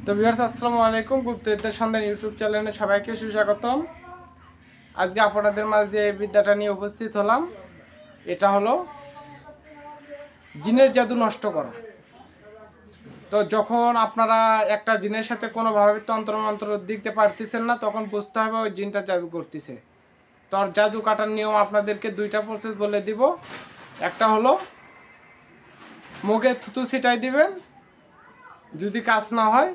তো ভিউয়ার্স আসসালামু আলাইকুম, গুপ্তবিদ্যার সন্ধান ইউটিউব চ্যানেলে সবাইকে সুস্বাগতম। আজকে আপনাদের মাঝে বিদ্যাটা নিয়ে উপস্থিত হলাম। এটা হলো জিনের জাদু নষ্ট করা। তো যখন আপনারা একটা জিনের সাথে কোনোভাবে তন্ত্রমন্ত্র দিতে পারতেছেন না, তখন বুঝতে হবে ওই জিনটা জাদু করতেছে। তোর জাদু কাটার নিয়ম আপনাদেরকে দুইটা প্রসেস বলে দিব। একটা হলো মুখে থুতু ছিটাই দিবেন, যদি কাজ না হয়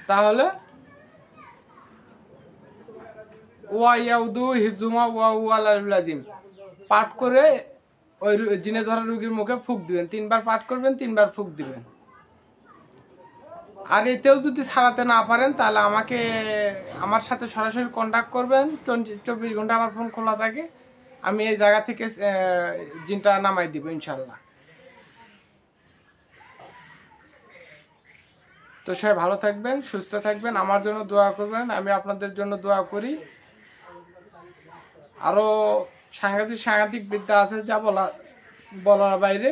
তাহলে ওয়াইয়াউদু হিফজুমা ওয়াউলাজিম পাঠ করে ওই জিনে ধরা রুগীর মুখে ফুঁক দিবেন। 3 বার পাঠ করবেন, 3 বার ফুঁক দিবেন। আর এতেও যদি ছাড়াতে না পারেন তাহলে আমার সাথে সরাসরি কন্ট্যাক্ট করবেন। 24 ঘন্টা আমার ফোন খোলা থাকে, আমি এই জায়গা থেকে জিনটা নামাই দিব ইনশাল্লাহ। তো সবাই ভালো থাকবেন, সুস্থ থাকবেন, আমার জন্য দোয়া করবেন, আমি আপনাদের জন্য দোয়া করি। আরও সাংঘাতিক বিদ্যা আছে যা বলার বাইরে।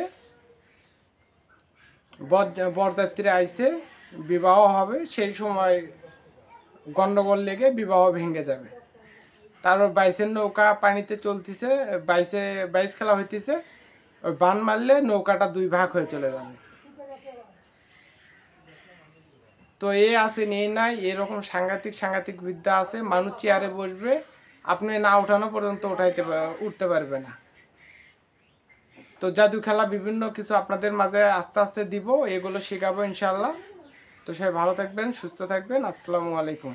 বরযাত্রী আইছে, বিবাহ হবে, সেই সময় গন্ডগোল লেগে বিবাহ ভেঙে যাবে। তারপর বাইসের নৌকা পানিতে চলতেছে, বাইস খেলা হইতেছে, ওই বান মারলে নৌকাটা 2 ভাগ হয়ে চলে যাবে। তো আছে নেই নাই, এরকম সাংঘাতিক বিদ্যা আছে। মানুষ চেয়ারে বসবে, আপনি না উঠানো পর্যন্ত উঠতে পারবে না। তো জাদু খেলা বিভিন্ন কিছু আপনাদের মাঝে আস্তে আস্তে দিব, এগুলো শেখাবো ইনশাল্লাহ। তো সবাই ভালো থাকবেন, সুস্থ থাকবেন। আসসালামু আলাইকুম।